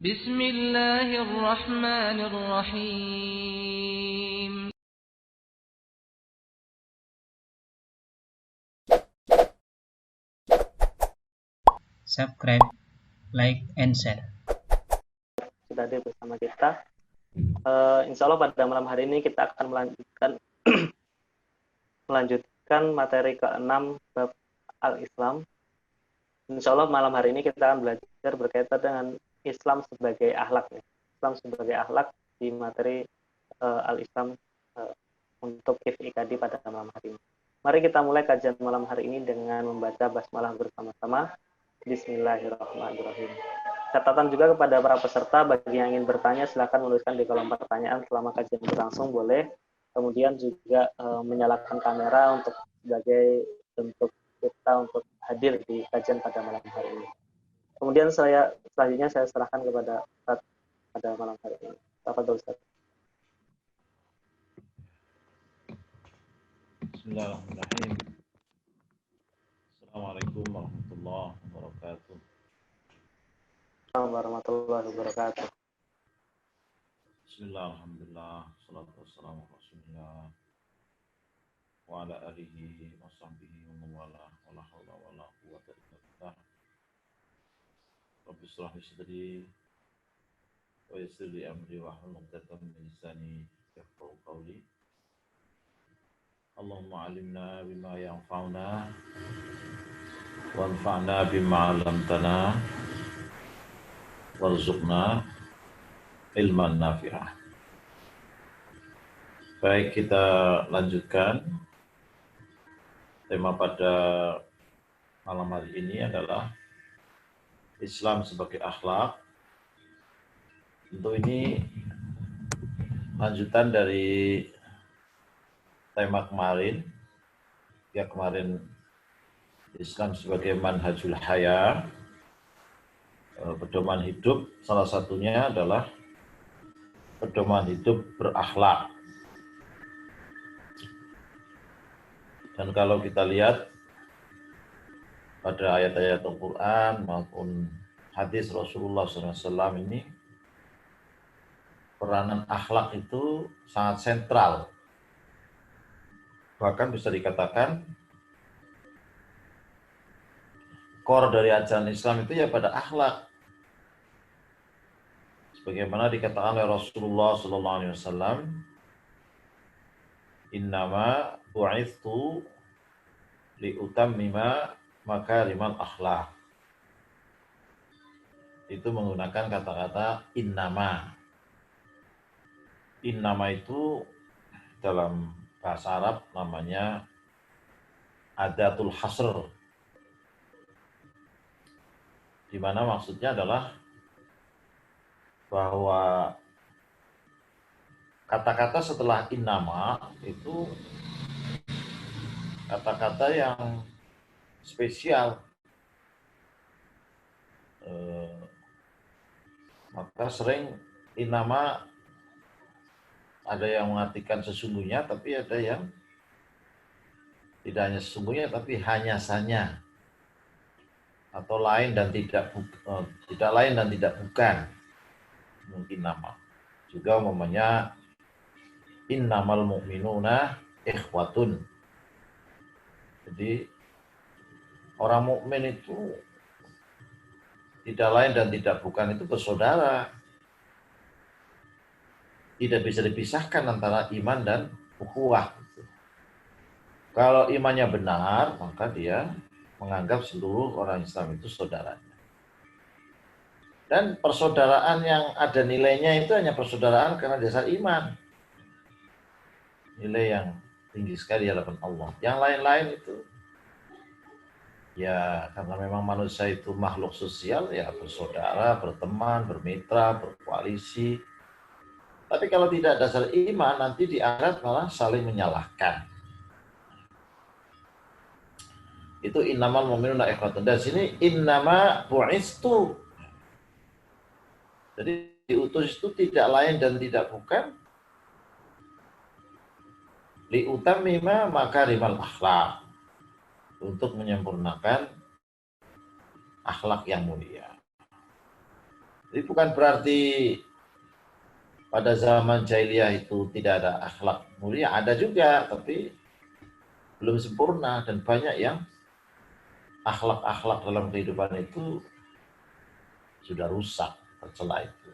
Bismillahirrahmanirrahim. Subscribe, like, and share. Sudah hadir bersama kita. Insya Allah pada malam hari ini kita akan melanjutkan materi ke-6 bab Al-Islam. Insya Allah malam hari ini kita akan belajar berkaitan dengan Islam sebagai akhlak. Islam sebagai akhlak di materi Al-Islam untuk KIF-IKAD pada malam hari ini. Mari kita mulai kajian malam hari ini dengan membaca basmalah bersama-sama. Bismillahirrahmanirrahim. Catatan juga kepada para peserta, bagi yang ingin bertanya silakan menuliskan di kolom pertanyaan selama kajian berlangsung boleh. Kemudian juga menyalakan kamera untuk sebagai bentuk kita untuk hadir di kajian pada malam hari ini. Kemudian selanjutnya saya serahkan kepada Ustaz pada malam hari ini. Tafadhol Ustaz. Bismillahirrahmanirrahim. Assalamualaikum warahmatullahi wabarakatuh. Assalamualaikum warahmatullahi wabarakatuh. Bismillah, alhamdulillah, salatu wassalamu ala rasulillah wa ala alihi wa sahbihi wa mawala wa la hawla wa la quwwata illa billah. Rabbi shrah li sadri wa yassir li amri wa hlul 'uqdatam min lisani yafqahu qawli. Allahumma 'allimna bima yanfa'una wanfa'na bima 'allamtana warzuqna ilman nafi'ah. Baik, kita lanjutkan. Tema pada malam hari ini adalah Islam sebagai akhlak. Tentu ini lanjutan dari tema kemarin. Ya, kemarin Islam sebagai manhajul haya, pedoman hidup, salah satunya adalah pedoman hidup berakhlak. Dan kalau kita lihat pada ayat-ayat Al-Quran maupun hadis Rasulullah SAW ini, peranan akhlak itu sangat sentral. Bahkan bisa dikatakan core dari ajaran Islam itu ya pada akhlak. Sebagaimana dikatakan oleh Rasulullah SAW, innama bu'ithtu liutammima makarimal akhlak. Itu menggunakan kata-kata innama. Innama itu dalam bahasa Arab namanya adatul hasr, di mana maksudnya adalah bahwa kata-kata setelah innama itu kata-kata yang spesial. Maka sering innama ada yang mengartikan sesungguhnya, tapi ada yang tidak hanya sesungguhnya, tapi hanya saja, atau lain dan tidak lain dan tidak bukan, mungkin nama. Juga umpamanya innamal mu'minuna ikhwatun. Jadi orang mukmin itu tidak lain dan tidak bukan, itu bersaudara. Tidak bisa dipisahkan antara iman dan ukhuwah. Kalau imannya benar, maka dia menganggap seluruh orang Islam itu saudaranya. Dan persaudaraan yang ada nilainya itu hanya persaudaraan karena dasar iman. Nilai yang tinggi sekali di hadapan Allah. Yang lain-lain itu ya karena memang manusia itu makhluk sosial, ya bersaudara, berteman, bermitra, berkoalisi. Tapi kalau tidak dasar iman, nanti di akhirat malah saling menyalahkan. Itu innamal mu'minuna ikhwatun. Dan sini innama bu'istu. Jadi diutus itu tidak lain dan tidak bukan liutammima makarimal akhlak, untuk menyempurnakan akhlak yang mulia. Jadi bukan berarti pada zaman jahiliyah itu tidak ada akhlak mulia, ada juga, tapi belum sempurna dan banyak yang akhlak-akhlak dalam kehidupan itu sudah rusak, tercela itu.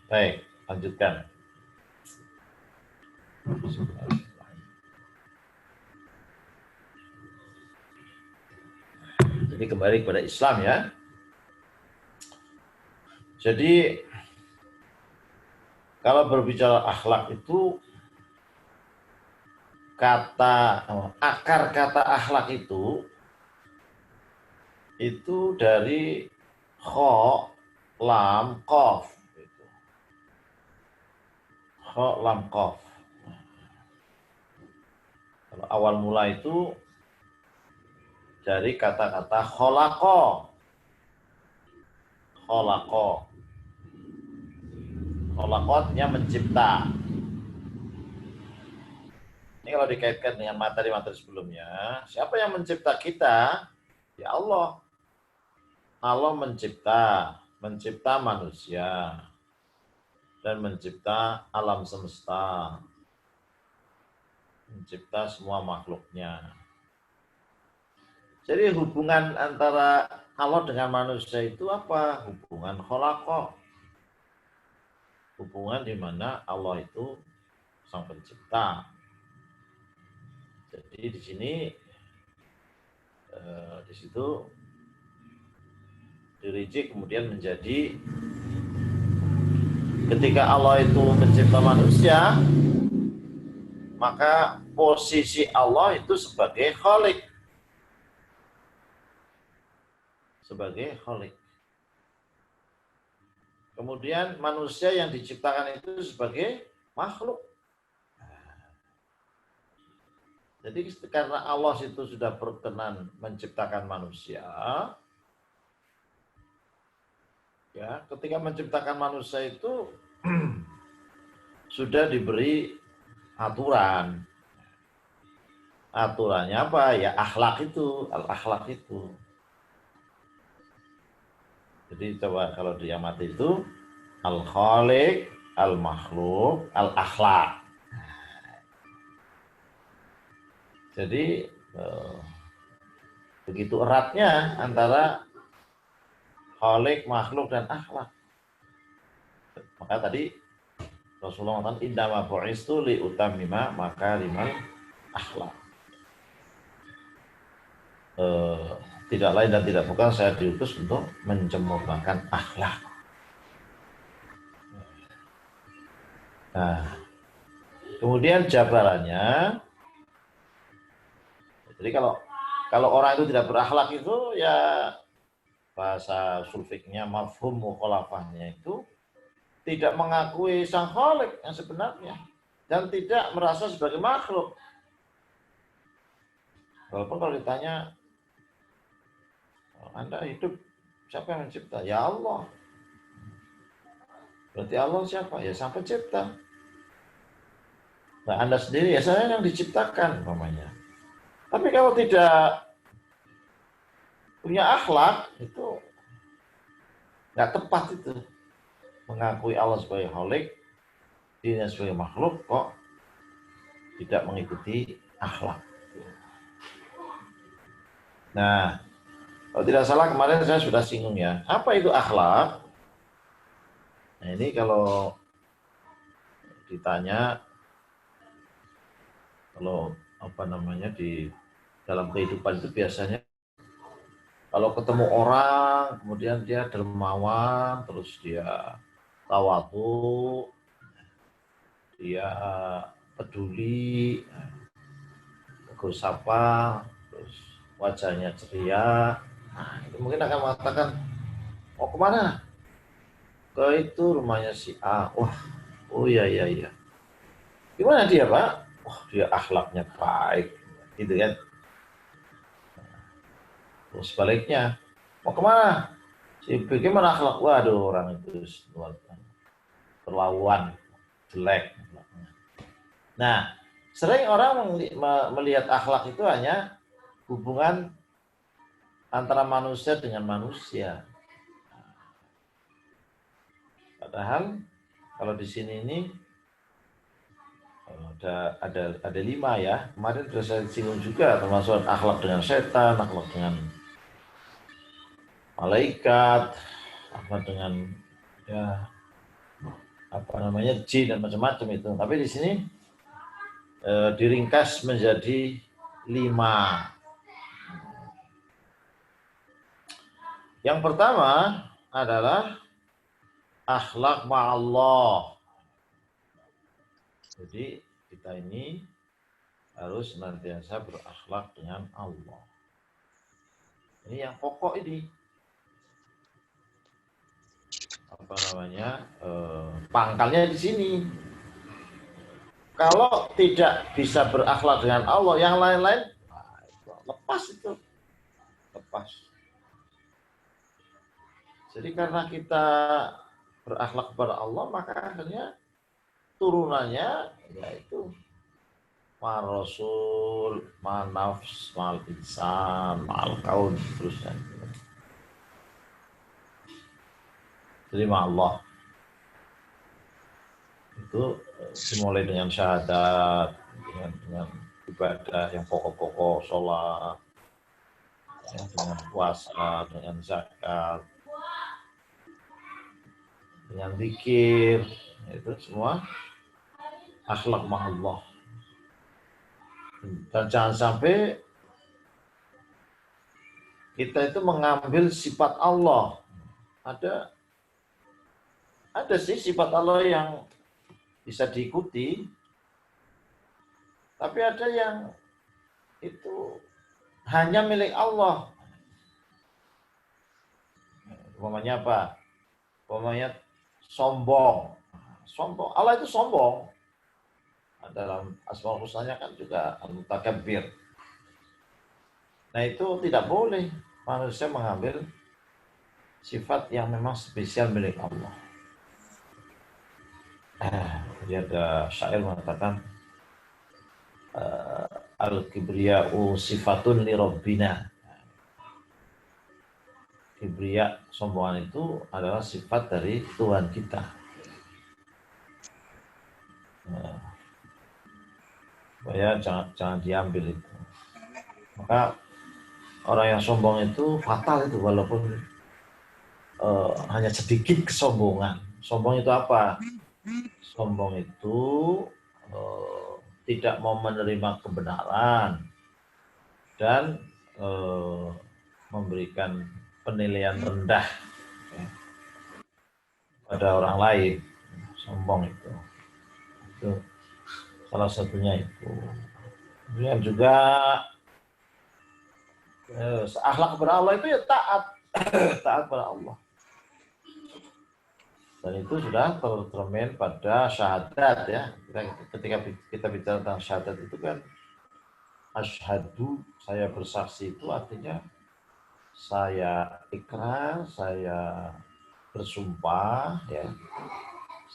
Baik, lanjutkan. Jadi kembali kepada Islam ya. Jadi kalau berbicara akhlak itu akar kata akhlak itu dari kho, lam, kof. Kho, lam, kof. Kalau awal mula itu dari kata-kata kholako. Kholako. Kholako artinya mencipta. Ini kalau dikaitkan dengan materi-materi sebelumnya, siapa yang mencipta kita? Ya Allah. Allah mencipta manusia dan mencipta alam semesta, mencipta semua makhluknya. Jadi hubungan antara Allah dengan manusia itu apa? Hubungan kholaqah. Hubungan di mana Allah itu sang pencipta. Jadi di sini di situ dirinci kemudian menjadi ketika Allah itu mencipta manusia, maka posisi Allah itu sebagai khalik. Sebagai khalik. Kemudian manusia yang diciptakan itu sebagai makhluk. Jadi karena Allah itu sudah berkenan menciptakan manusia, ya, ketika menciptakan manusia itu sudah diberi aturan. Aturannya apa? Ya akhlak itu, al-akhlak itu. Jadi coba kalau diamati itu al-khaliq, al-makhluk, al-akhlak. Jadi begitu eratnya antara khaliq, makhluk, dan akhlak. Maka tadi Rasulullah mengatakan innama bu'istu li utammima makarimal akhlak. Tidak lain dan tidak bukan saya diutus untuk mencemurnakan akhlak. Nah, kemudian jabarannya, jadi kalau orang itu tidak berakhlak itu ya bahasa sulfiknya mafhum mukhalafahnya itu tidak mengakui sang khalik yang sebenarnya dan tidak merasa sebagai makhluk. Walaupun kalau ditanya, Anda hidup, siapa yang mencipta? Ya Allah. Berarti Allah siapa? Ya sang pencipta. Nah, Anda sendiri, ya saya yang diciptakan namanya. Tapi kalau tidak punya akhlak, itu nggak tepat itu. Mengakui Allah sebagai khalik, dirinya sebagai makhluk, kok tidak mengikuti akhlak. Nah, kalau tidak salah kemarin saya sudah singgung ya. Apa itu akhlak? Nah ini kalau ditanya, kalau apa namanya di dalam kehidupan itu biasanya kalau ketemu orang, kemudian dia dermawan, terus dia tawadu, dia peduli, tegur sapa, terus wajahnya ceria. Nah, itu mungkin akan mengatakan, mau kemana? Ke itu rumahnya si A. Wah, oh iya. Gimana dia, Pak? Wah, dia akhlaknya baik, gitu kan? Terus sebaliknya, mau kemana? Si B gimana akhlak? Waduh, orang itu terlaluan, jelek. Nah, sering orang melihat akhlak itu hanya hubungan antara manusia dengan manusia. Padahal kalau di sini ini ada 5 ya. Kemarin sudah saya singgung juga, termasuk akhlak dengan setan, akhlak dengan malaikat, akhlak dengan ya apa namanya jin dan macam-macam itu. Tapi di sini diringkas menjadi 5. Yang pertama adalah akhlak ma'allah. Jadi kita ini harus senantiasa berakhlak dengan Allah. Ini yang pokok ini. Apa namanya? Pangkalnya di sini. Kalau tidak bisa berakhlak dengan Allah, yang lain-lain lepas itu. Lepas. Jadi karena kita berakhlak kepada Allah, maka akhirnya turunannya yaitu ma rasul, ma nafs, ma insan, ma kaun, terusnya. Jadi ma Allah. Itu dimulai dengan syahadat, dengan ibadah yang pokok-pokok, sholat, ya, dengan puasa, dengan zakat, dengan zikir, itu semua akhlak ma'allah. Dan jangan sampai kita itu mengambil sifat Allah. Ada sih sifat Allah yang bisa diikuti, tapi ada yang itu hanya milik Allah. Umpamanya apa? Umpamanya sombong. Sombong. Allah itu sombong. Dalam Asmaul Husnanya kan juga al-mutakabbir. Nah itu tidak boleh manusia mengambil sifat yang memang spesial milik Allah. Jadi ada syair mengatakan al-kibriya'u sifatun li rabbina. Kibriya, sombongan itu adalah sifat dari Tuhan kita. Supaya jangan diambil itu. Maka orang yang sombong itu fatal itu, walaupun hanya sedikit kesombongan. Sombong itu apa? Sombong itu tidak mau menerima kebenaran dan memberikan penilaian rendah ya, pada orang lain. Sombong itu salah satunya itu. Kemudian juga akhlak kepada Allah itu ya taat taat pada Allah. Dan itu sudah tercermin pada syahadat ya. Ketika kita bicara tentang syahadat itu kan asyhadu, saya bersaksi, itu artinya saya ikrar, saya bersumpah ya.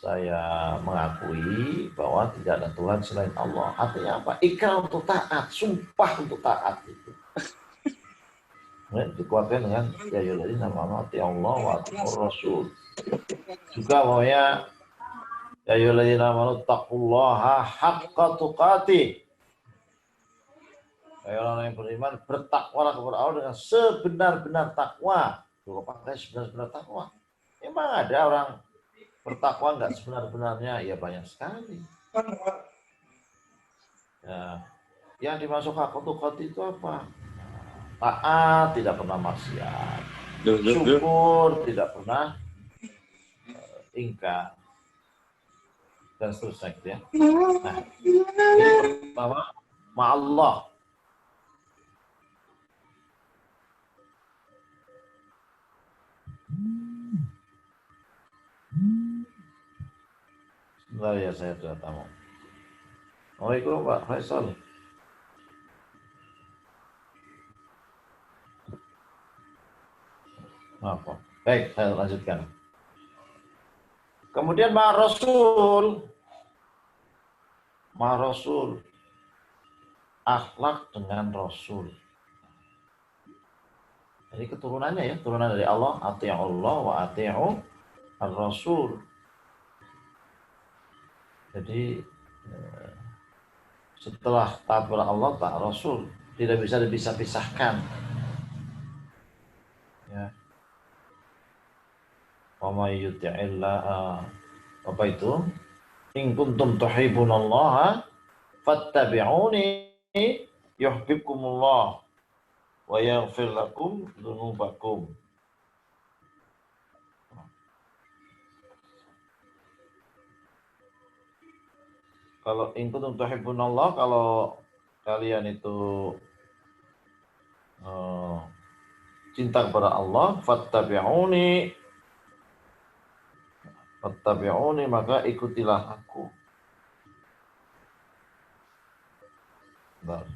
Saya mengakui bahwa tidak ada Tuhan selain Allah. Artinya apa? Ikrar untuk taat, sumpah untuk taat itu. Kemudian dikuatkan dengan ya ayyuhalladzina amanu Allah wa atiiur rasul. Juga bahwanya ya ayyuhalladzina amanu taqullaha haqqa tuqatih. Orang yang beriman bertakwalah kepada Allah dengan sebenar-benar takwa. Kalau pakai sebenar-benar takwa. Memang ada orang bertakwa enggak sebenar-benarnya, ya banyak sekali. Ya, yang dimaksud haqqa tuqatih itu apa? Taat, tidak pernah maksiat. Syukur, tidak pernah ingkar. Dan seterusnya gitu ya. Nah, ini pertama, ma'allah. Sebentar ya, saya sudah tamu. Assalamualaikum Pak Faisal. Apa? Baik, saya lanjutkan. Kemudian ma Rasul, akhlak dengan Rasul. Jadi keturunannya ya, turunan dari Allah, ati'u Allah wa ati'u ar-Rasul. Jadi setelah taat kepada Allah, taat Rasul, tidak bisa dipisah-pisahkan. Ya. Wa may yuti'illah, apa itu? In kuntum tuhibbunallaha fattabi'uni yuhibbukumullah wa yaghfir lakum dzunubakum. Kalau in kuntum tuhibbunallah, kalau kalian itu cinta kepada Allah, fattabi'uni, maka ikutilah aku. Bentar.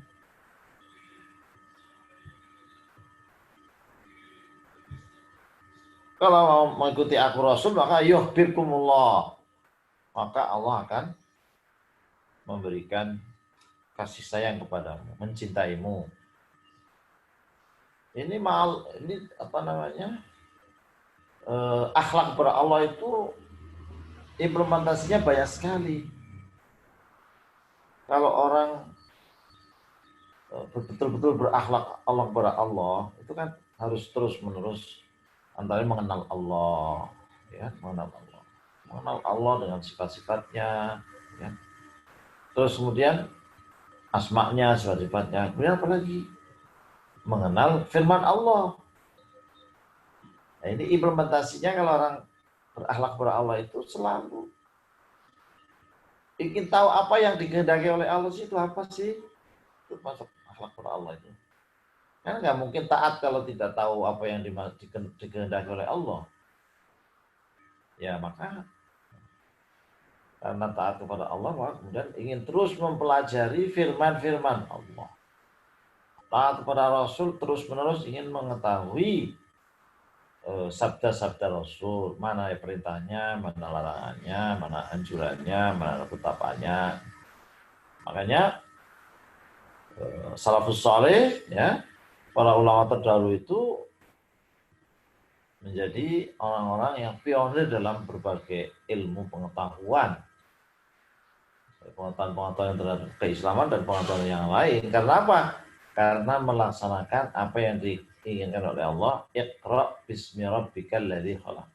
Kalau mau mengikuti aku Rasul, maka yuhibbukumullah, maka Allah akan memberikan kasih sayang kepadamu, mencintaimu. Ini apa namanya? Akhlak kepada Allah itu implementasinya banyak sekali. Kalau orang betul-betul berakhlak Allah kepada Allah, itu kan harus terus-menerus antara mengenal Allah, ya, mengenal Allah dengan sifat-sifatnya, ya. Terus kemudian asma'nya, sifat-sifatnya. Kemudian apa lagi? Mengenal firman Allah. Nah, ini implementasinya kalau orang berakhlak kepada Allah itu selalu ingin tahu apa yang dikehendaki oleh Allah sih, itu apa sih? Itu masuk akhlak kepada Allah itu. Kan nggak mungkin taat kalau tidak tahu apa yang dikehendaki oleh Allah. Ya, maka karena taat kepada Allah, maka kemudian ingin terus mempelajari firman-firman Allah. Taat kepada Rasul, terus-menerus ingin mengetahui sabda-sabda Rasul, mana perintahnya, mana larangannya, mana anjurannya, mana ketetapannya. Makanya salafus saleh, ya, para ulama terdahulu itu menjadi orang-orang yang pionir dalam berbagai ilmu pengetahuan terhadap keislaman dan pengetahuan yang lain. Karena apa? Karena melaksanakan apa yang diinginkan oleh Allah. Iqra bismi rabbikal ladzi khalaq.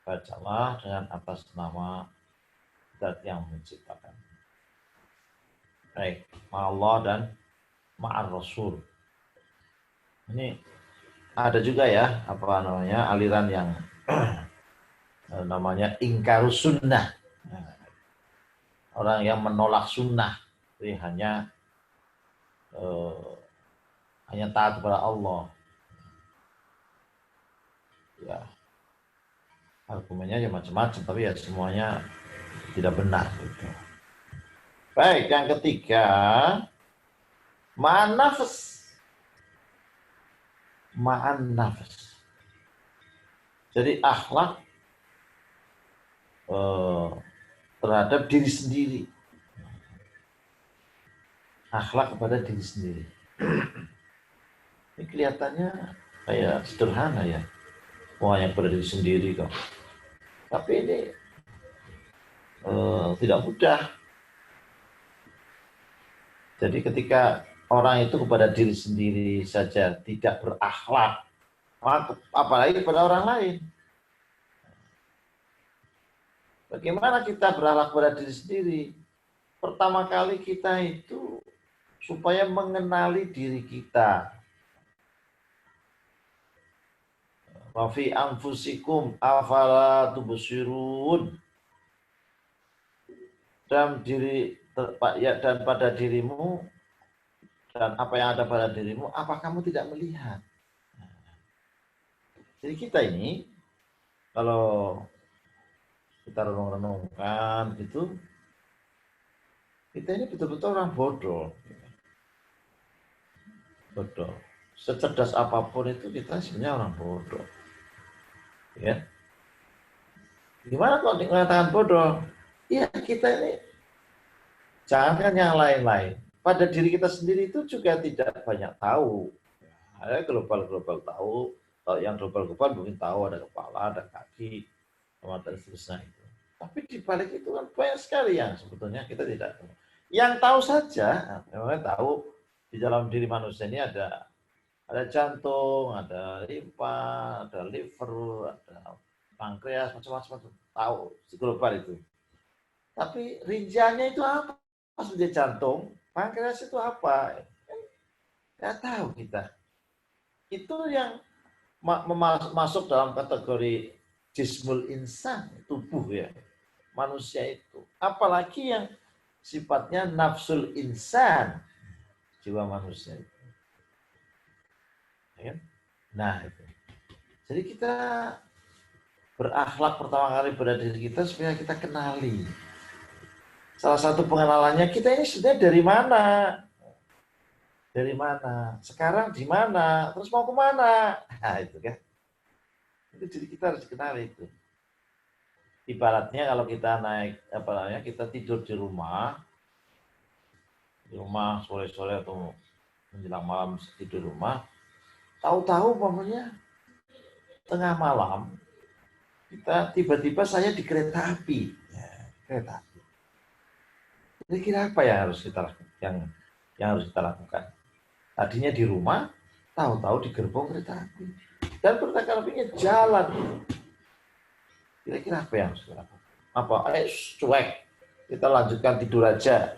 Bacalah dengan atas nama Zat yang menciptakan. Baik, ma'allah dan ma'ar Rasul. Ini ada juga ya, apa namanya, aliran yang namanya ingkarus sunnah. Orang yang menolak sunnah, jadi hanya taat kepada Allah. Ya, argumennya ya macam-macam, tapi ya semuanya tidak benar. Gitu. Baik, yang ketiga, ma'an nafs. Ma'an nafs. Jadi akhlak terhadap diri sendiri. Akhlak kepada diri sendiri. Ini kelihatannya kayak sederhana ya. Wah, yang kepada diri sendiri kok. Tapi ini tidak mudah. Jadi ketika orang itu kepada diri sendiri saja tidak berakhlak, apalagi kepada orang lain. Bagaimana kita berakhlak kepada diri sendiri? Pertama kali kita itu supaya mengenali diri kita. Wa fi anfusikum afala tubsirun. Dan pada dirimu dan apa yang ada pada dirimu, apa kamu tidak melihat? Jadi kita ini kalau kita renung-renungkan gitu, kita ini betul-betul orang bodoh. Bodoh. Secerdas apapun itu kita sebenarnya orang bodoh. Ya. Gimana kalau dikatakan bodoh? Ya, kita ini jangankan yang lain-lain. Pada diri kita sendiri itu juga tidak banyak tahu. Ada global tahu. Kalau yang global mungkin tahu ada kepala, ada kaki, dan seterusnya itu. Tapi di balik itu kan banyak sekali yang sebetulnya kita tidak tahu. Yang tahu saja, memang tahu di dalam diri manusia ini ada jantung, ada limpa, ada liver, ada pankreas, macam-macam tahu di global itu. Tapi rinciannya itu apa? Maksudnya jantung, pankreas itu apa? Nggak tahu kita. Itu yang masuk dalam kategori jismul insan, tubuh ya, manusia itu. Apalagi yang sifatnya nafsul insan, jiwa manusia itu. Ya. Nah itu. Jadi kita berakhlak pertama kali pada diri kita supaya kita kenali. Salah satu pengenalannya kita ini sebenarnya dari mana? Dari mana? Sekarang di mana? Terus mau kemana? Nah itu kan. Itu jadi kita harus kenali itu. Ibaratnya kalau kita naik apa namanya, kita tidur di rumah sore-sore atau menjelang malam tidur di rumah, tahu-tahu umpamanya tengah malam kita tiba-tiba saya di kereta api, ya, kereta api. Kira-kira apa yang harus kita lakukan? Tadinya di rumah, tahu-tahu di gerbong kereta api, dan kereta apinya jalan. Kira-kira apa yang harus kita lakukan? Apa? Cuek. Kita lanjutkan tidur aja.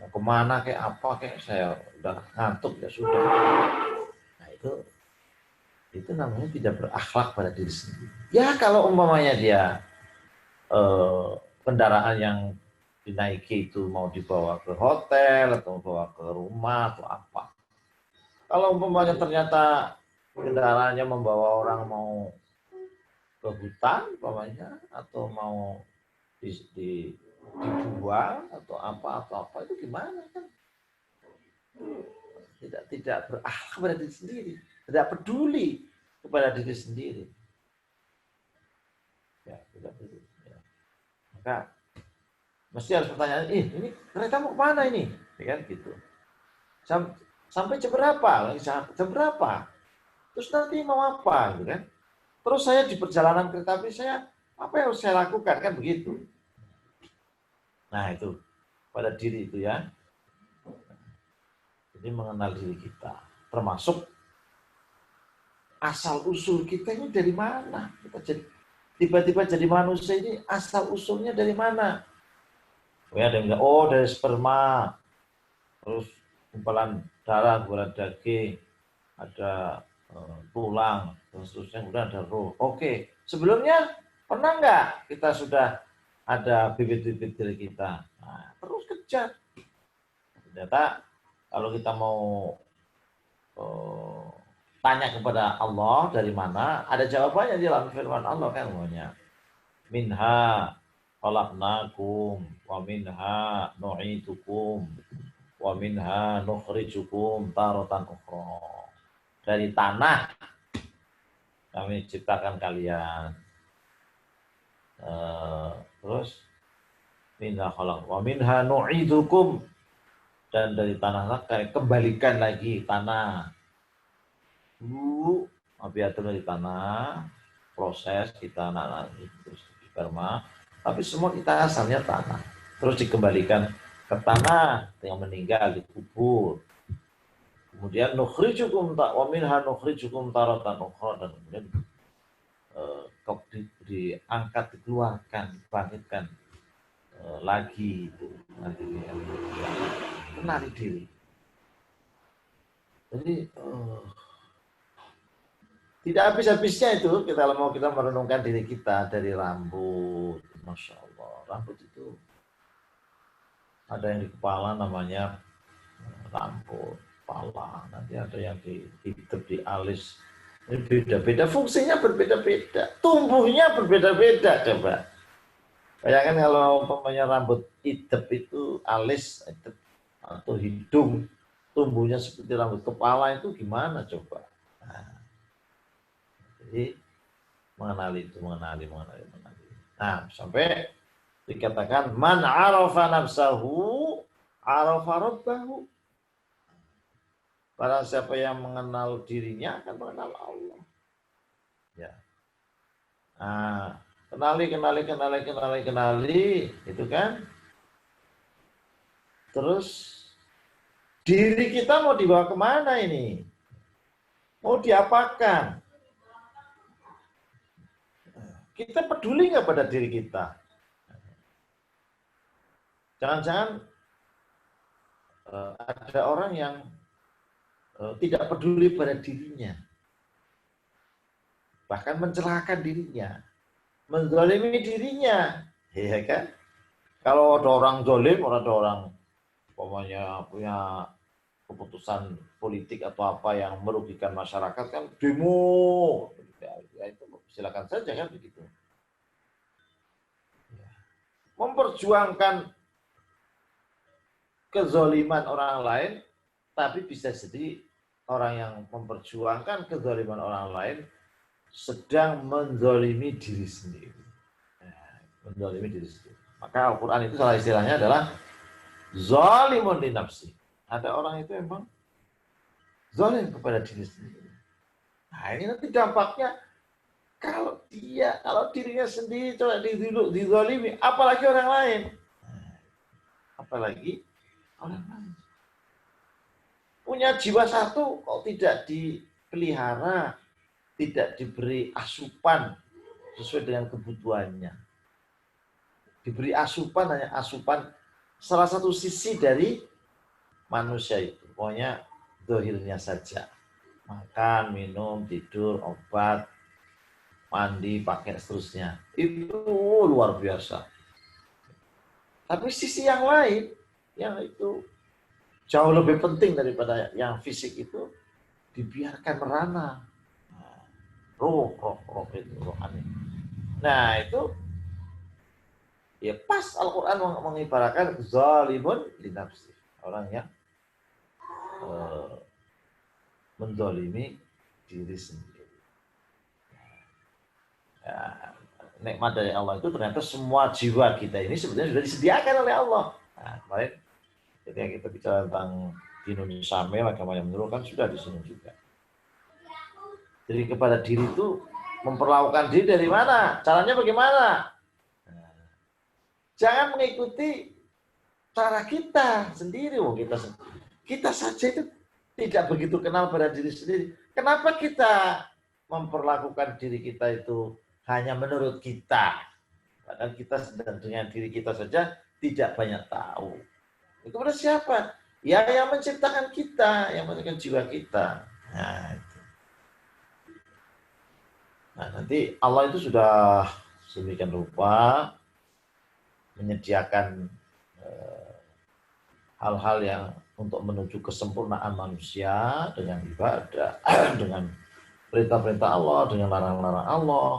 Mau kemana kayak apa kayak saya udah ngantuk ya sudah. Nah itu namanya tidak berakhlak pada diri sendiri. Ya kalau umpamanya dia kendaraan yang dinaiki itu mau dibawa ke hotel atau bawa ke rumah atau apa. Kalau umpamanya ternyata kendaraannya membawa orang mau ke hutan umpamanya atau mau dibuang atau apa itu gimana kan? Tidak berakhlak pada diri sendiri, tidak peduli kepada diri sendiri. Ya, tidak peduli. Ya. Maka mesti harus pertanyaan, ini kereta mau kemana ini? Ya kan gitu. Sampai jam berapa? Jam berapa? Terus nanti mau apa? Gitu kan? Terus saya di perjalanan kereta api apa yang harus saya lakukan kan begitu. Nah itu pada diri itu ya. Jadi mengenal diri kita, termasuk asal usul kita ini dari mana? Kita tiba-tiba jadi manusia ini asal usulnya dari mana? Ya, ada yang bilang, dari sperma, terus gumpalan darah, gumpalan daging, ada tulang, dan seterusnya, kemudian ada roh. Oke, sebelumnya pernah nggak kita sudah ada bibit-bibit diri kita? Nah, terus kejar. Ternyata kalau kita mau tanya kepada Allah dari mana, ada jawabannya di dalam firman Allah kan namanya. Minha khalaqnakum wa minha nu'itukum wa minha nukhrijukum taratan ukhra. Dari tanah kami ciptakan kalian. Terus minha khalaq wa minha nu'idukum, dan dari tanah kayak kembalikan lagi tanah. Dulu Nabi Adam dari tanah, proses kita lagi terus sperma, tapi semua kita asalnya tanah. Terus dikembalikan ke tanah yang meninggal dikubur. Kemudian nukhrijukum wa minha nukhrijukum taratan ukhra, dan kemudian diangkat, dikeluarkan, dibangkitkan lagi itu nanti kenali diri. Jadi tidak habis-habisnya itu kalau mau kita merenungkan diri kita dari rambut, masya Allah, rambut itu ada yang di kepala namanya rambut kepala, nanti ada yang di hidung, di alis, ini beda-beda, fungsinya berbeda-beda, tumbuhnya berbeda-beda. Coba bayangkan kalau umpamanya rambut hidung itu, alis atau hidung tumbuhnya seperti rambut kepala, itu gimana coba? Nah, jadi mengenali. Nah, sampai dikatakan man arafa nafsahu arafa rabbahu. Barang siapa yang mengenal dirinya akan mengenal Allah. Ya. Nah, kenali, itu kan. Terus diri kita mau dibawa kemana ini? Mau diapakan? Kita peduli nggak pada diri kita? Jangan-jangan ada orang yang tidak peduli pada dirinya, bahkan mencelakakan dirinya, menzalimi dirinya, ya kan? Kalau ada orang zalim, ada orang umpamanya punya keputusan politik atau apa yang merugikan masyarakat, kan demo, ya itu silakan saja kan begitu. Memperjuangkan kezaliman orang lain, tapi bisa jadi orang yang memperjuangkan kezaliman orang lain sedang menzalimi diri sendiri. Menzalimi diri sendiri. Maka Al-Quran itu salah istilahnya adalah zalimun li nafsi. Ada orang itu memang zalim kepada diri sendiri. Nah ini nanti dampaknya kalau dirinya sendiri coba dizalimi, apalagi orang lain. Apalagi orang lain. Punya jiwa satu kok tidak dipelihara, tidak diberi asupan sesuai dengan kebutuhannya. Diberi asupan hanya asupan salah satu sisi dari manusia itu. Pokoknya zahirnya saja. Makan, minum, tidur, obat, mandi, pakai seterusnya. Itu luar biasa. Tapi sisi yang lain, yang itu jauh lebih penting daripada yang fisik itu, dibiarkan merana. Roh itu rohani. Nah itu ya pas Al-Quran mengibaratkan zalimun li nafsi, orang yang menzalimi diri sendiri. Ya, nikmat dari Allah itu ternyata semua jiwa kita ini sebenarnya sudah disediakan oleh Allah. Nah, kemarin ketika kita bicara tentang Dinun Syamil, agama yang menurut kan sudah disinggung juga. Jadi kepada diri itu memperlakukan diri dari mana? Caranya bagaimana? Nah, jangan mengikuti cara kita sendiri. Kita saja itu tidak begitu kenal pada diri sendiri. Kenapa kita memperlakukan diri kita itu hanya menurut kita? Padahal kita dengan diri kita saja tidak banyak tahu. Itu kepada siapa? Ya yang menciptakan kita, yang menciptakan jiwa kita. Nah, itu. Nah, nanti Allah itu sudah sedemikian rupa menyediakan hal-hal yang untuk menuju kesempurnaan manusia dengan ibadah, dengan perintah-perintah Allah, dengan larang-larang Allah.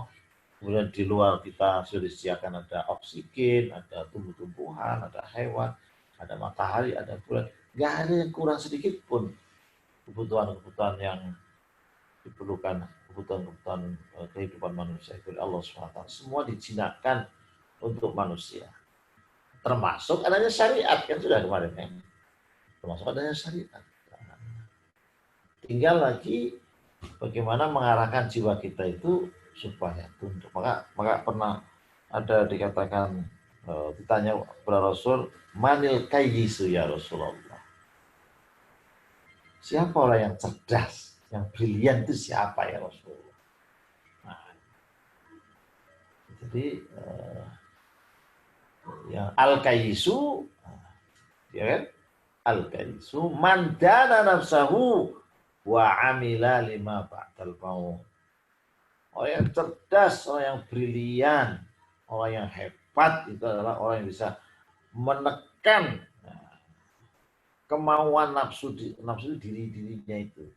Kemudian di luar kita sudah disediakan ada oksigen, ada tumbuh-tumbuhan, ada hewan, ada matahari, ada bulan. Nggak ada yang kurang sedikit pun kebutuhan-kebutuhan yang diperlukan, kebutuhan-kebutuhan kehidupan manusia itu Allah SWT. Semua dijinakkan untuk manusia. Termasuk adanya syariat, kan sudah kemarin ya. Termasuk adanya syariat. Tinggal lagi bagaimana mengarahkan jiwa kita itu supaya tunduk. Maka pernah ada dikatakan, ditanya kepada Rasul, manil kayyisu ya Rasulullah. Siapa orang yang cerdas, yang brilian itu siapa ya Rasulullah? Nah, jadi yang al-kayyisu, ya kan? Al-kayyisu man dana nafsahu wa amila lima ba'dal maut. Orang yang cerdas, orang yang brilian, orang yang hebat itu adalah orang yang bisa menekan kemauan nafsu dirinya itu.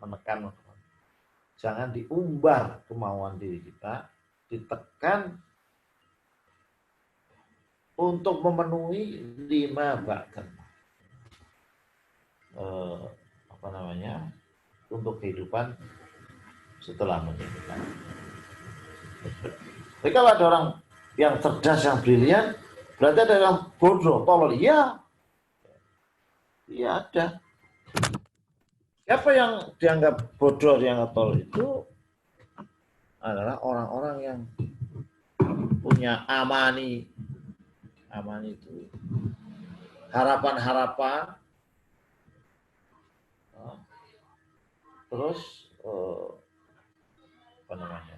Menekan, jangan diumbar kemauan diri kita, ditekan untuk memenuhi lima ba'dal untuk kehidupan setelah meninggal. Jadi kalau ada orang yang cerdas, yang brilian, berarti ada yang bodoh, tolol. Iya ada. Siapa yang dianggap bodoh, dianggap tolol itu adalah orang-orang yang punya amani. Amani itu harapan-harapan. Terus apa namanya?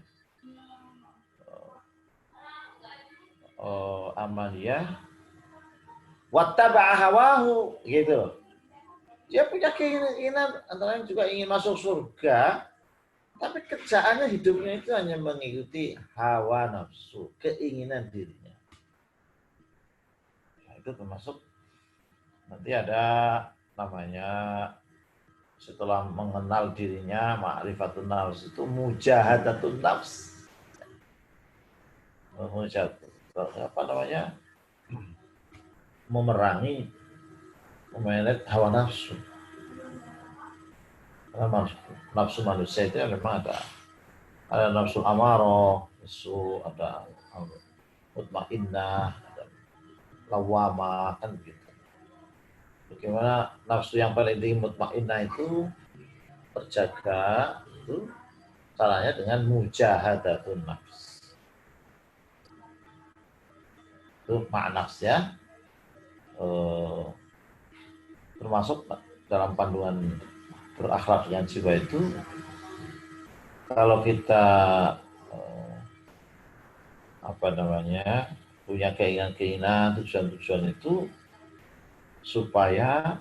Amaniyah wattaba'a hawahu, gitu. Dia punya keinginan, antara lain juga ingin masuk surga, tapi kerjaannya hidupnya itu hanya mengikuti hawa nafsu, keinginan dirinya. Nah, itu termasuk nanti ada namanya, setelah mengenal dirinya, ma'rifatun nafs itu mujahadatun nafs. Apa namanya? Memerangi, memanage hawa nafsu. Karena nafsu manusia itu memang ada nafsu amarah, nafsu, ada mutmainnah, ada lawamah, kan gitu. Bagaimana nafsu yang paling tinggi mutmainnah itu terjaga, itu caranya dengan mujahadatun nafs. Itu makna nafs ya. Termasuk dalam panduan berakhlaknya jiwa itu, kalau kita apa namanya, punya keinginan-keinginan, tujuan-tujuan itu supaya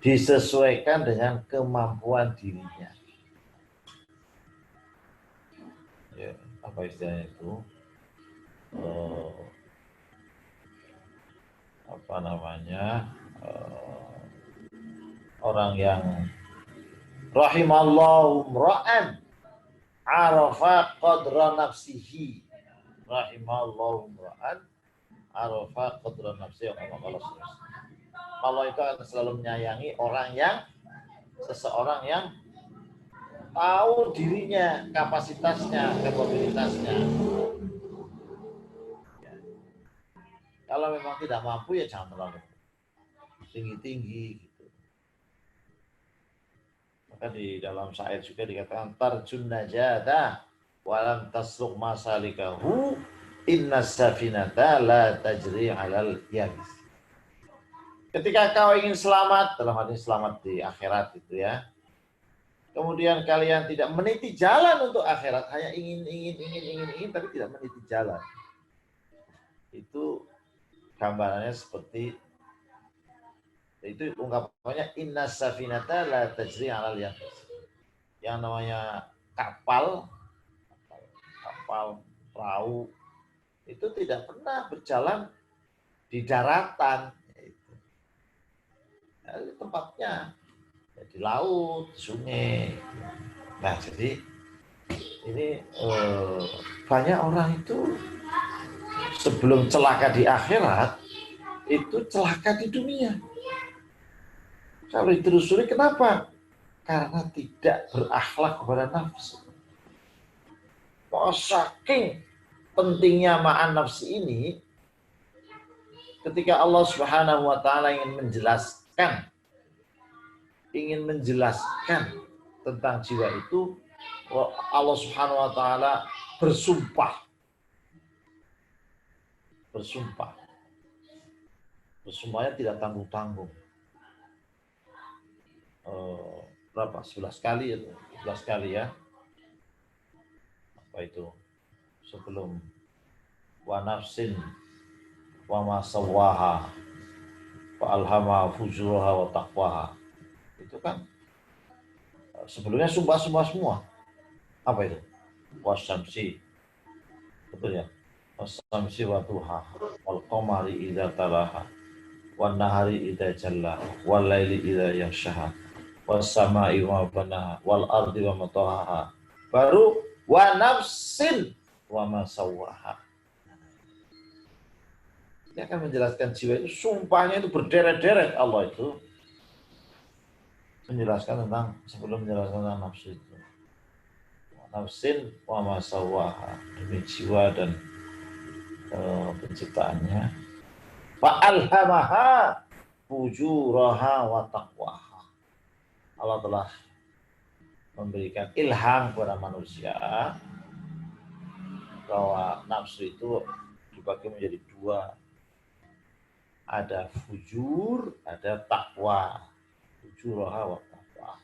disesuaikan dengan kemampuan dirinya. Ya, apa istilahnya itu? Apa namanya? Orang yang rahimallahu ra'an arafa qadra nafsihi, rahimallahu ra'an arafa qadra nafsihi. Allah itu akan selalu menyayangi seseorang yang tahu dirinya, kapasitasnya, kapabilitasnya. Kalau memang tidak mampu, ya jangan terlalu tinggi-tinggi gitu. Maka di dalam syair juga dikatakan tarjun najata walam tasluk masalikahu innas safinata la tajri 'alal yabis. Ketika kau ingin selamat, dalam arti selamat di akhirat itu ya. Kemudian kalian tidak meniti jalan untuk akhirat, hanya ingin tapi tidak meniti jalan. Itu gambarannya seperti itu, ungkapannya innas safinata la tajri 'alal yabis. Yang namanya kapal, perahu itu tidak pernah berjalan di daratan. Nah, tempatnya ya, di laut, sungai. Nah, jadi ini banyak orang itu sebelum celaka di akhirat itu celaka di dunia. Kalau ditelusuri kenapa? Karena tidak berakhlak kepada nafsu. Saking pentingnya ma'an nafsi ini, ketika Allah Subhanahu wa taala ingin menjelaskan tentang jiwa itu, Allah Subhanahu wa taala bersumpahnya tidak tanggung-tanggung. Berapa? 11 kali itu, 11 kali ya. Apa itu? Sebelum wa nafsin wa ma sawwaha wa alhama fujuraha wa taqwaha. Itu kan sebelumnya sumpah-sumpah semua. Apa itu? Wasyamsi. Betul ya? Wasyamsi wa duha wal qamari idza talaha wan nahari idza jalla wal laili idza yaghshaha was samai wa banaha wal ardi wa ma tahaha. Baru wa nafsin wa ma sawwaha. Dia akan menjelaskan jiwa itu, sumpahnya itu berderet-deret. Allah itu menjelaskan sebelum menjelaskan tentang nafsu itu. Nafsin wa ma sawwaha, demi jiwa dan penciptaannya. Fa alhamaha fujuraha wa taqwaha. Allah telah memberikan ilham kepada manusia bahwa nafsu itu dibagi menjadi dua. Ada fujur, ada takwa. Fujur wa takwa.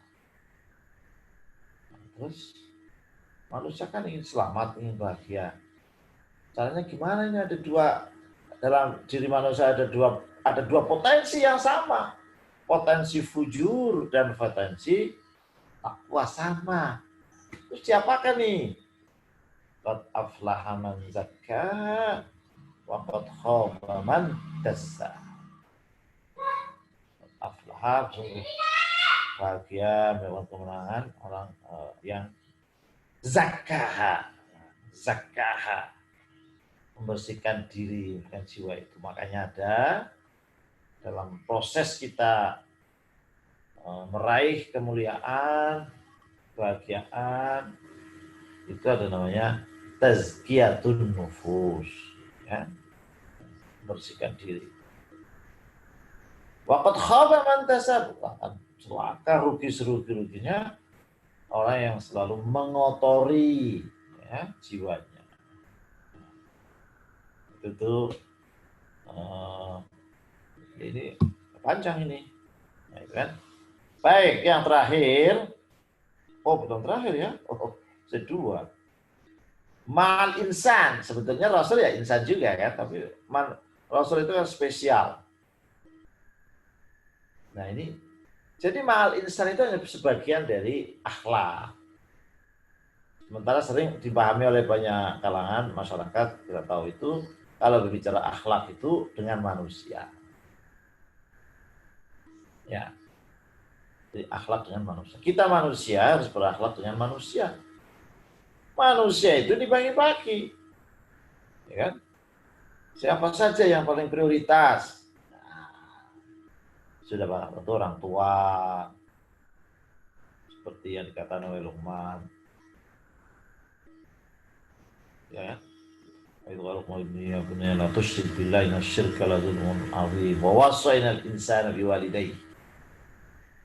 Terus manusia kan ingin selamat, ingin bahagia. Caranya gimana? Ini ada dua, dalam diri manusia ada dua potensi yang sama. Potensi fujur dan potensi takwa sama. Terus diapakan nih? Qad aflaha man zakka wa qad khaba man dassaha. Aflaha, sungguh bahagia, mewah kemenangan orang yang zakkaha, membersihkan diri dan jiwa itu. Makanya ada dalam proses kita meraih kemuliaan, kebahagiaan, itu ada namanya tazkiyatun nufus, ya, membersihkan diri. Waqad khaba man tasab, akan celaka, rugi serugi-ruginya orang yang selalu mengotori, ya, jiwanya. Itu ini panjang ini, ya, kan? Baik, yang terakhir, belum terakhir ya, kedua, mal insan. Sebetulnya Rasul ya insan juga kan, tapi Rasul itu kan spesial. Nah ini, jadi mal insan itu hanya sebagian dari akhlak. Sementara sering dipahami oleh banyak kalangan masyarakat, kita tahu itu kalau berbicara akhlak itu dengan manusia. Ya, jadi akhlak dengan manusia. Kita manusia harus berakhlak dengan manusia. Manusia itu dibagi-bagi, ya kan? Siapa saja yang paling prioritas? Sudah banyak tentu orang tua, seperti yang dikatakan oleh Luqman, ya. Itu kalau mau ini ya benar, la tusyrik billahi inasyirka la dzulmun adzim wa wasainal insana biwalidayhi.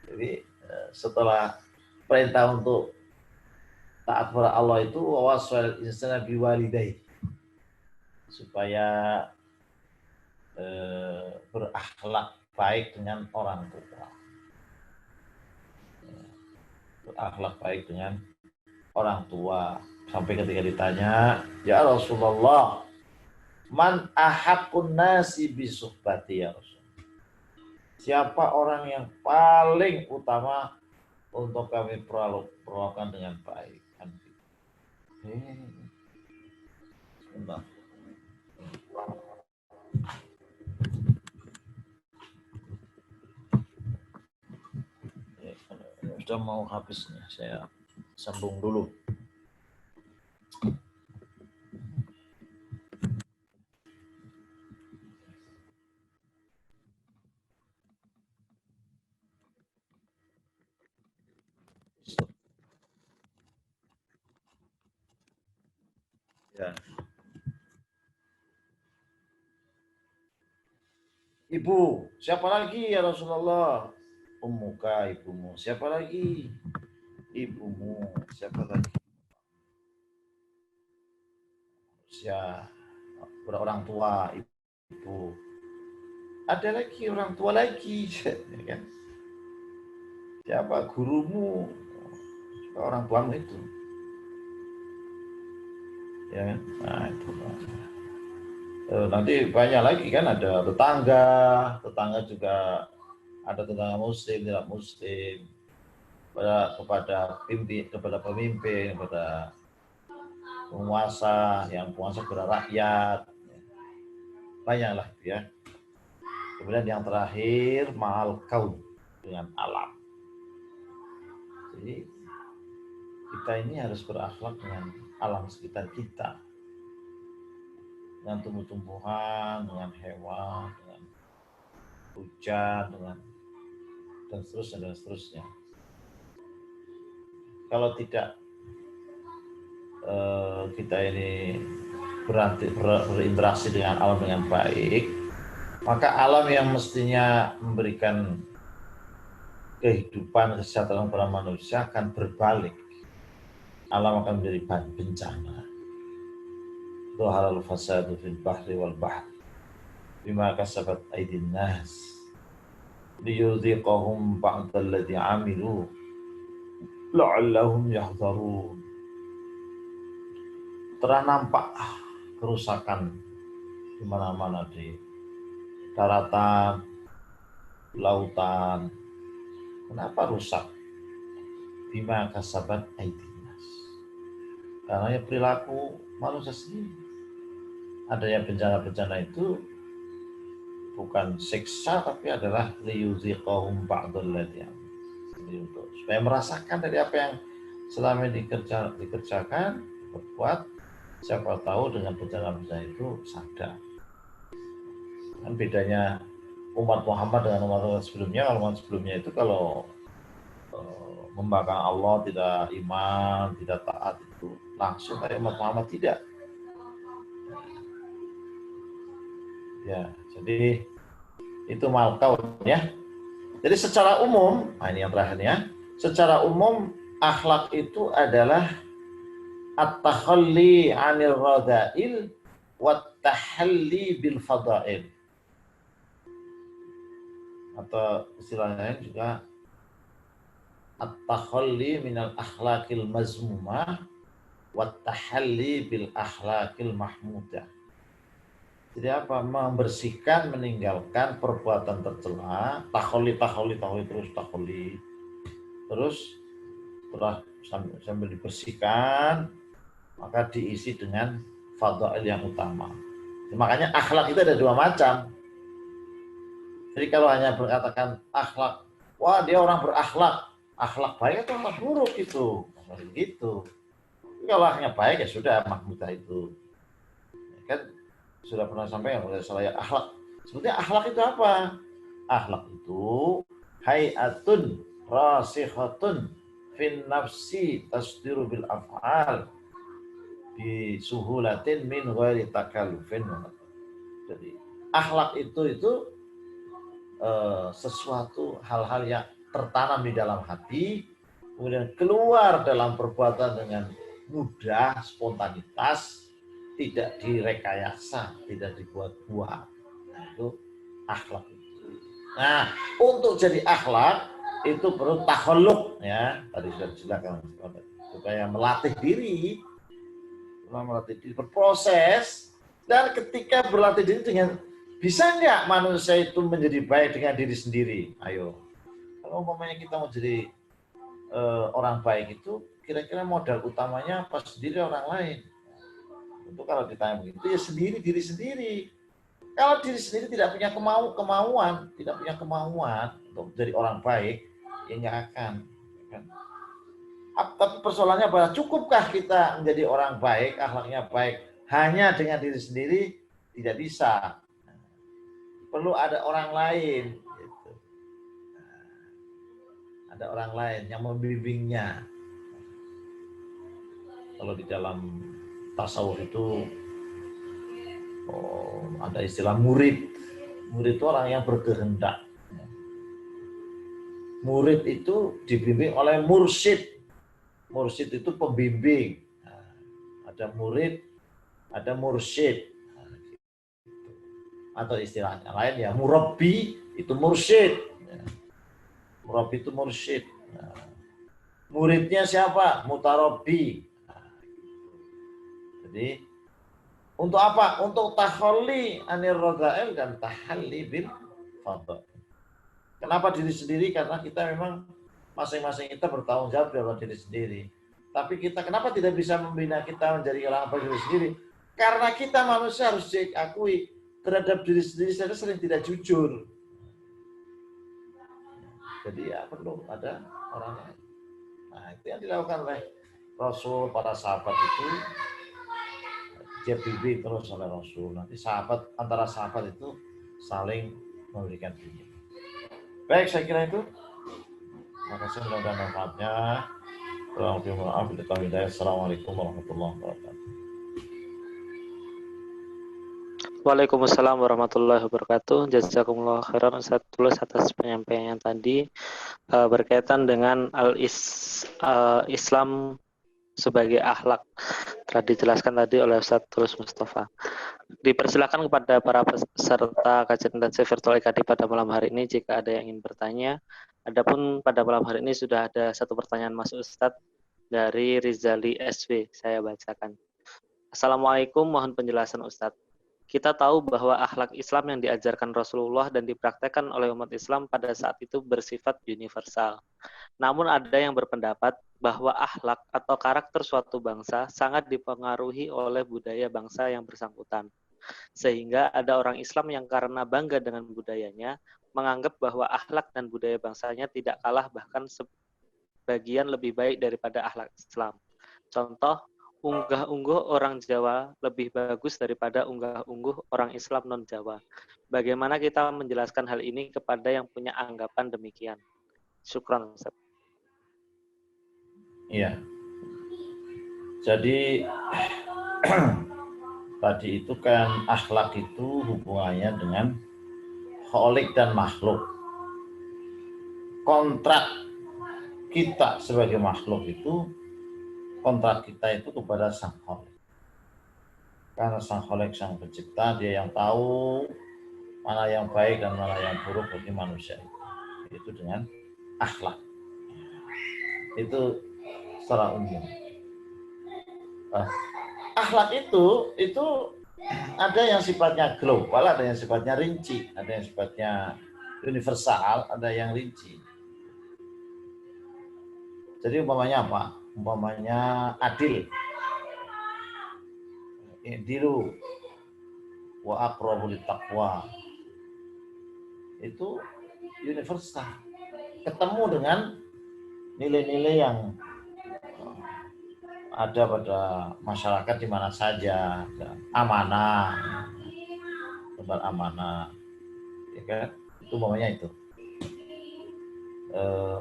Jadi setelah perintah untuk taat kepada Allah itu wa wasainal insana biwalidayhi, supaya berakhlak baik dengan orang tua. Berakhlak baik dengan orang tua. Sampai ketika ditanya, ya Rasulullah, man ahaqqun nasi bisuhbati ya Rasul. Siapa orang yang paling utama untuk kami perlakukan dengan baik? Sebentar. Sudah mau habis nih, saya sambung dulu. Ya. Ibu, siapa lagi ya Rasulullah? Ummuka, ibumu. Siapa lagi? Ibumu. Siapa lagi? Ya, orang tua, ibu. Ada lagi orang tua lagi, ya kan? Siapa? Gurumu. Orang tuamu itu. Ya, nah itu. Nanti banyak lagi kan, ada tetangga juga. Ada tetangga muslim, tidak muslim, kepada pemimpin, kepada penguasa, yang penguasa kepada rakyat, banyaklah ya. Kemudian yang terakhir ma'al kaun, dengan alam. Jadi kita ini harus berakhlak dengan alam sekitar kita, dengan tumbuh-tumbuhan, dengan hewan, dengan hujan, dan seterusnya. Kalau tidak kita ini berinteraksi dengan alam dengan baik, maka alam yang mestinya memberikan kehidupan, kesejahteraan para manusia akan berbalik. Alam akan menjadi bencana. dhaharal fasadu fil bahri wal bahr bima kasabat aydin nas liyudhiqahum ba'dal ladzi 'amilu la'allahum yahdharun. Telah nampak kerusakan di mana-mana, di daratan, lautan. Kenapa rusak? Bima kasabat aydin nas. Karena ya perilaku manusia sendiri. Adanya bencana-bencana itu bukan siksa, tapi adalah liyuziqahum ba'dal ladzi untuk supaya merasakan dari apa yang selama ini dikerjakan, berbuat. Siapa tahu dengan bencana-bencana itu sadar. Kan bedanya umat Muhammad dengan umat sebelumnya. Kalau umat sebelumnya itu kalau membangkang Allah, tidak iman, tidak taat, itu langsung kayak umat Muhammad tidak. Ya, jadi itu malkau ya. Jadi secara umum, ini yang terakhir ya. Secara umum akhlak itu adalah at-takhalli 'anil radha'il wat tahalli bil fada'il. Atau istilahnya juga at-takhalli minal akhlaqil mazmumah wat tahalli bil akhlaqil mahmudah. Jadi apa? Membersihkan, meninggalkan perbuatan tercela, takhalli terus setelah sambil dibersihkan, maka diisi dengan fadha'il yang utama. Makanya akhlak itu ada dua macam. Jadi kalau hanya berkatakan akhlak, wah dia orang berakhlak, akhlak baik atau akhlak buruk itu, gitu. Kalau akhlaknya baik ya sudah, mahmudah itu. Kan sudah pernah sampaikan oleh saya, akhlak. Sebetulnya akhlak itu apa? Akhlak itu hayatun rasikhatun fin nafsi tasdiru bil af'al bi suhulatin min ghairi takallufin. Jadi akhlak itu sesuatu hal-hal yang tertanam di dalam hati, kemudian keluar dalam perbuatan dengan mudah, spontanitas, tidak direkayasa, tidak dibuat-buat. Nah, itu akhlak itu. Nah, untuk jadi akhlak itu perlu takhalluk ya. Tadi sudah dijelaskan supaya melatih diri, berproses, dan ketika berlatih diri dengan bisa nggak manusia itu menjadi baik dengan diri sendiri? Ayo, kalau umpamanya kita mau jadi orang baik itu, kira-kira modal utamanya apa? Sendiri orang lain. Untuk kalau ditanya begitu ya sendiri, diri sendiri. Kalau diri sendiri tidak punya kemauan untuk jadi orang baik, ya nggak akan. Tapi persoalannya adalah cukupkah kita menjadi orang baik, akhlaknya baik hanya dengan diri sendiri? Tidak bisa. Perlu ada orang lain. Gitu. Ada orang lain yang membimbingnya. Kalau di dalam tasawuf itu ada istilah murid. Murid itu orang yang berkehendak. Murid itu dibimbing oleh mursyid. Mursyid itu pembimbing. Ada murid, ada mursyid. Atau istilahnya lain ya murabbi itu mursyid. Murabbi itu mursyid. Muridnya siapa? Mutarabbi. Jadi untuk apa? Untuk takhalli anir radha'il dan tahalli bil fadha'il. Kenapa diri sendiri? Karena kita memang masing-masing kita bertanggung jawab dalam diri sendiri. Tapi kita kenapa tidak bisa membina kita menjadi orang baik diri sendiri? Karena kita manusia harus diakui terhadap diri sendiri sering tidak jujur. Jadi ya perlu ada orang lain. Nah itu yang dilakukan oleh Rasul, para sahabat itu. Dia bimbing terus oleh Rasul. Nanti antara sahabat itu saling memberikan bimbing. Baik, saya kira itu. Terima kasih mudah-mudahan manfaatnya. Assalamualaikum warahmatullahi wabarakatuh. Waalaikumsalam warahmatullahi wabarakatuh. Jazakumullah khairan Ustaz Tulus atas penyampaiannya tadi berkaitan dengan Islam sebagai akhlak dijelaskan tadi oleh Ustadz Tulus Mustafa. Dipersilakan kepada para peserta kajian intensif virtual IKD pada malam hari ini jika ada yang ingin bertanya. Adapun pada malam hari ini sudah ada satu pertanyaan Mas Ustadz dari Rizali SW. Saya bacakan. Assalamualaikum, mohon penjelasan Ustadz. Kita tahu bahwa akhlak Islam yang diajarkan Rasulullah dan dipraktekkan oleh umat Islam pada saat itu bersifat universal. Namun ada yang berpendapat bahwa akhlak atau karakter suatu bangsa sangat dipengaruhi oleh budaya bangsa yang bersangkutan. Sehingga ada orang Islam yang karena bangga dengan budayanya, menganggap bahwa akhlak dan budaya bangsanya tidak kalah bahkan sebagian lebih baik daripada akhlak Islam. Contoh, unggah-ungguh orang Jawa lebih bagus daripada unggah-ungguh orang Islam non-Jawa. Bagaimana kita menjelaskan hal ini kepada yang punya anggapan demikian? Syukran, Ustaz. Iya. Jadi tadi itu kan akhlak itu hubungannya dengan khalik dan makhluk. Kontrak kita sebagai makhluk itu, kontrak kita itu kepada Sang Khalik. Karena Sang Khalik, Sang Pencipta, dia yang tahu mana yang baik dan mana yang buruk bagi manusia itu dengan akhlak. Itu secara umum. Akhlak itu ada yang sifatnya global, ada yang sifatnya rinci, ada yang sifatnya universal, ada yang rinci. Jadi umpamanya apa? Umpamanya adil. I'dilu wa aqrabu littaqwa. Itu universal. Ketemu dengan nilai-nilai yang ada pada masyarakat di mana saja, amanah, tentang amanah, ya kan? Itu umpamanya itu.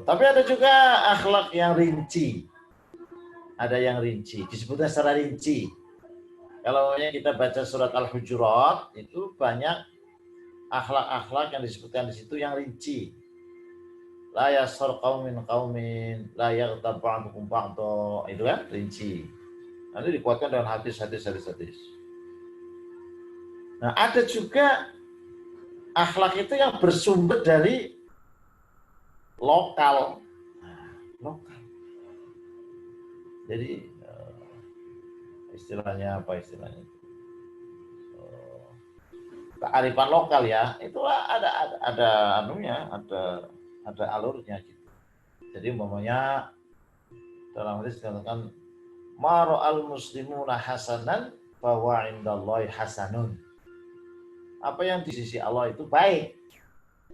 Tapi ada juga akhlak yang rinci. Ada yang rinci, disebutnya secara rinci. Kalau kita baca surat Al-Hujurat, itu banyak akhlak-akhlak yang disebutkan di situ yang rinci. La yaskhar qaumin qaumin, la yaghtab ba'dukum ba'dha, itu kan rinci. Nanti dikuatkan dengan hadis. Nah, ada juga akhlak itu yang bersumber dari lokal. Lokal. Jadi istilahnya apa istilahnya? Kearifan lokal ya. Itulah ada anunya, ada alurnya gitu. Jadi umpamanya dalam hadis dikatakan mar'al muslimuna hasanan bahwa indallahi hasanun. Apa yang di sisi Allah itu baik.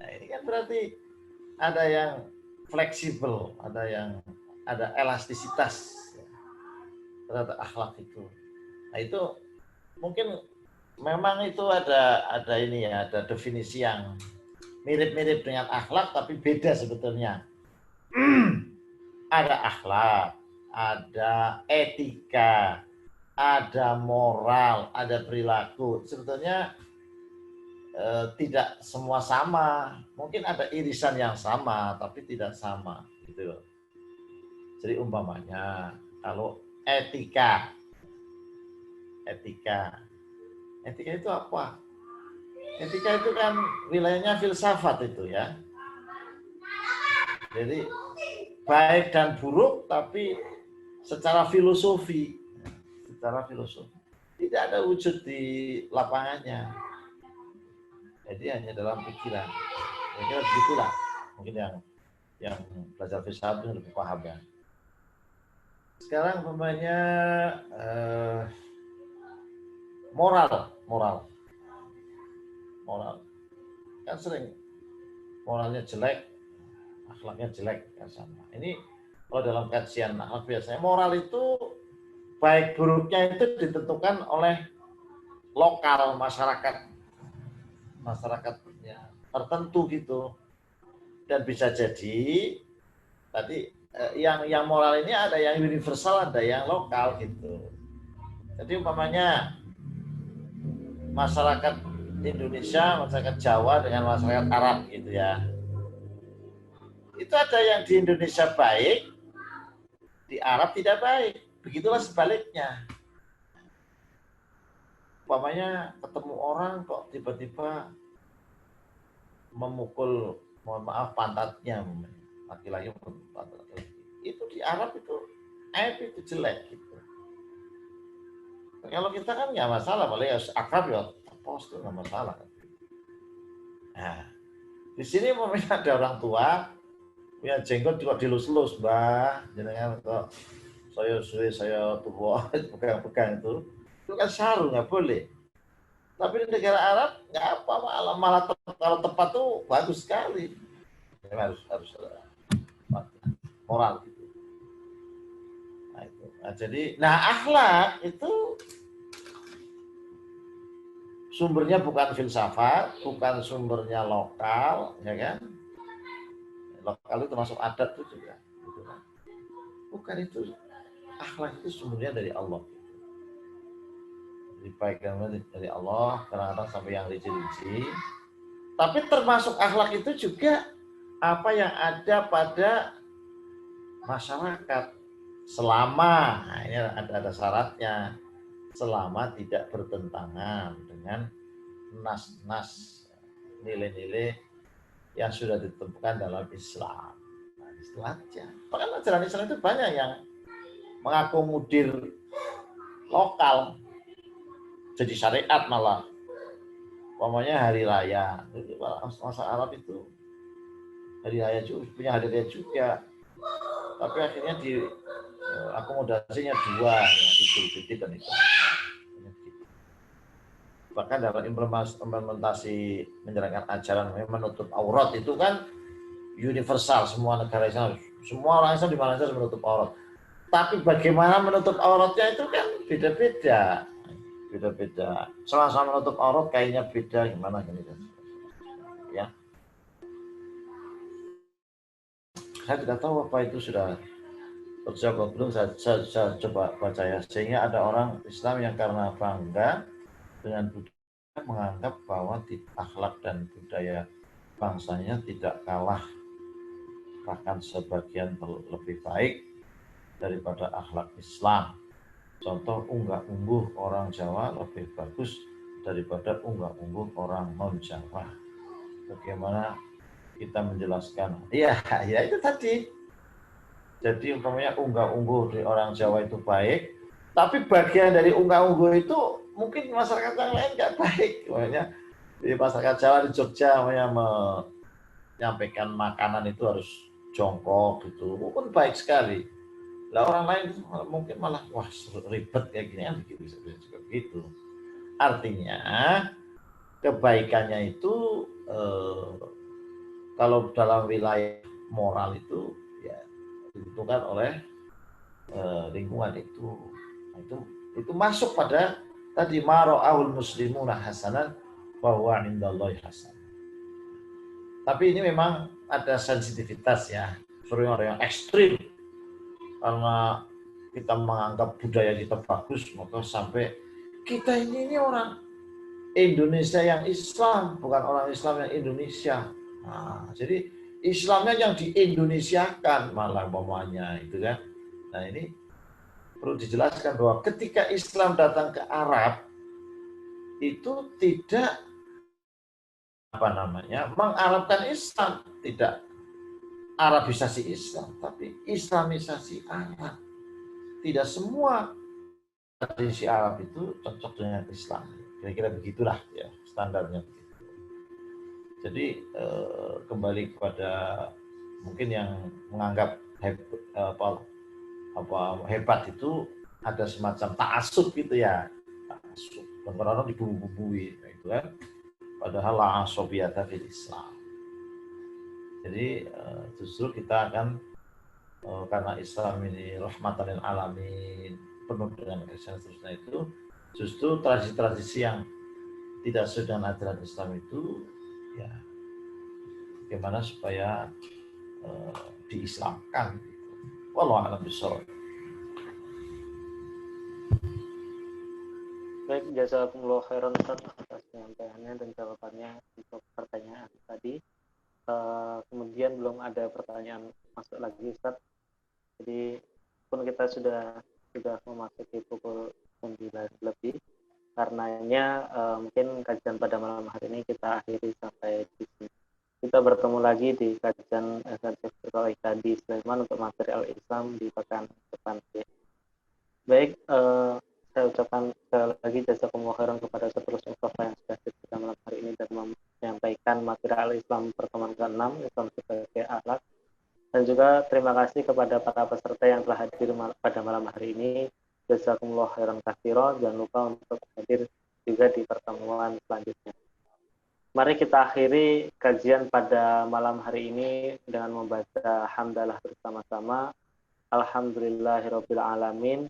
Nah, ini kan berarti ada yang fleksibel, ada elastisitas terhadap akhlak itu. Nah, itu mungkin memang itu ada ini ya, ada definisi yang mirip-mirip dengan akhlak tapi beda sebetulnya. Ada akhlak, ada etika, ada moral, ada perilaku. Sebetulnya tidak semua sama. Mungkin ada irisan yang sama tapi tidak sama gitu loh. Jadi umpamanya kalau etika itu apa? Etika itu kan wilayahnya filsafat itu ya. Jadi baik dan buruk tapi secara filosofi. Tidak ada wujud di lapangannya. Jadi hanya dalam pikiran. Kira-kira begitulah. Mungkin yang belajar filsafat lebih paham ya. Sekarang umpamanya moral kan sering moralnya jelek, akhlaknya jelek kan sama. Ini kalau dalam kajian akhlak biasanya moral itu baik buruknya itu ditentukan oleh lokal masyarakatnya tertentu gitu. Dan bisa jadi tadi yang moral ini ada yang universal, ada yang lokal gitu. Jadi umpamanya masyarakat Indonesia, masyarakat Jawa dengan masyarakat Arab gitu ya. Itu ada yang di Indonesia baik, di Arab tidak baik. Begitulah sebaliknya. umpamanya ketemu orang kok tiba-tiba memukul, mohon maaf, pantatnya, laki-laki memukul pantat laki-laki. Itu di Arab itu aib, itu jelek gitu. Kalau kita kan nggak masalah, boleh ya akrab ya tepos itu nggak masalah. Nah, di sini umpamanya ada orang tua punya jenggot juga dilus-lus, mbah, jenengan kok saya suwe saya tua pegang-pegang itu kan saru, nggak boleh. Tapi di negara Arab nggak apa, malah kalau tepat tuh bagus sekali. Harus ada moral gitu. Nah, itu. Nah, akhlak itu sumbernya bukan filsafat, bukan sumbernya lokal, ya kan? Lokal itu termasuk adat itu juga, gitu kan? Bukan itu. Akhlak itu sumbernya dari Allah. Dibaikan dari Allah, kadang-kadang sampai yang rinci-rinci. Tapi termasuk akhlak itu juga apa yang ada pada masyarakat selama, nah ini ada syaratnya, selama tidak bertentangan dengan nas-nas, nilai-nilai yang sudah ditentukan dalam Islam. Nah, itu aja. Bahkan ajaran Islam itu banyak yang mengakomodir lokal jadi syariat malah. Umpamanya hari raya, masa Arab itu hari raya juga, punya hari raya juga, tapi akhirnya di akomodasinya dua, ya, Idul Fitri dan itu. Bahkan dalam implementasi menjalankan ajaran menutup aurat itu kan universal, semua negara Islam, semua orang Islam di mana saja menutup aurat. Tapi bagaimana menutup auratnya itu kan beda-beda. Sama-sama menutup aurat kayaknya beda, gimana gitu. Ya. Saya tidak tahu apa itu sudah terjawab belum, saya coba baca ya. Sehingga ada orang Islam yang karena bangga dengan budaya menganggap bahwa akhlak dan budaya bangsanya tidak kalah, bahkan sebagian lebih baik daripada akhlak Islam. Contoh, unggah-ungguh orang Jawa lebih bagus daripada unggah-ungguh orang non-Jawa. Bagaimana kita menjelaskan? Ya itu tadi. Jadi umpamanya unggah-ungguh di orang Jawa itu baik, tapi bagian dari unggah-ungguh itu mungkin masyarakat yang lain nggak baik. Makanya di masyarakat Jawa di Jogja menyampaikan makanan itu harus jongkok gitu, mungkin baik sekali. Lah orang lain mungkin malah wah ribet kayak gini kan, bisa juga gitu. Artinya kebaikannya itu kalau dalam wilayah moral itu ya ditentukan oleh lingkungan itu. Nah, itu masuk pada tadi mara'ahul muslimuna hasanan bahwa indallahi hasan. Tapi ini memang ada sensitivitas ya, orang yang ekstrim. Karena kita menganggap budaya kita bagus, maka sampai kita ini orang Indonesia yang Islam, bukan orang Islam yang Indonesia. Nah, jadi Islamnya yang di Indonesiakan malah umpamanya itu kan. Nah ini perlu dijelaskan bahwa ketika Islam datang ke Arab itu tidak mengarabkan Islam, tidak Arabisasi Islam, tapi Islamisasi Arab. Tidak semua tradisi Arab itu cocok dengan Islam. Kira-kira begitulah ya standarnya. Jadi kembali kepada mungkin yang menganggap hebat itu ada semacam ta'assub gitu ya. Ta'assub. Orang-orang dibumbui itu kan. Padahal la asobiyata fil Islam. Jadi justru kita akan karena Islam ini rahmatan lil alamin, penuh dengan kasih seterusnya itu, justru tradisi-tradisi yang tidak sesuai dengan ajaran Islam itu ya bagaimana supaya diislamkan. Wallahu a'lam bishawab. Baik, jazakumullah khairan Ustaz atas penyampaiannya dan jawabannya untuk pertanyaan tadi. Kemudian belum ada pertanyaan masuk lagi Ustaz. Jadi pun kita sudah memasuki pukul 9 lebih. Karenanya mungkin kajian pada malam hari ini kita akhiri sampai di sini. Kita bertemu lagi di kajian esensi spiritual di Sleman untuk materi Al-Islam di pekan depan. Baik, saya ucapkan sekali lagi jazakumullah khairan kepada seluruh Mustafa yang sudah hadir pada malam hari ini dan menyampaikan materi Al-Islam pertemuan ke-6, Islam sebagai akhlak. Dan juga terima kasih kepada para peserta yang telah hadir pada malam hari ini. Jazakumullah khairan katsiran. Jangan lupa untuk hadir juga di pertemuan selanjutnya. Mari kita akhiri kajian pada malam hari ini dengan membaca hamdalah bersama-sama. Alhamdulillahirabbil alamin,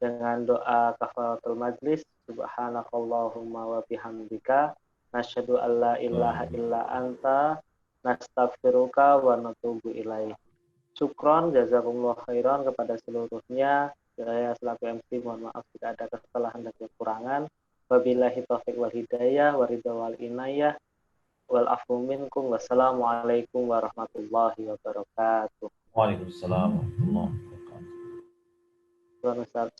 dengan doa kafaratul majlis. Subhanakallahumma wa bihamdika nasyhadu an la ilaha illa anta nastaghfiruka wa natubu ilaih. Syukron, jazakumullah khairan kepada seluruhnya. Saya selaku MC mohon maaf jika ada kesalahan dan kekurangan. Wabillahi taufiq wal hidayah wa ridha wal inayah wal afu minkum. Wassalamualaikum warahmatullahi wabarakatuh. Waalaikumsalam warahmatullahi wabarakatuh. Syukron Ustaz.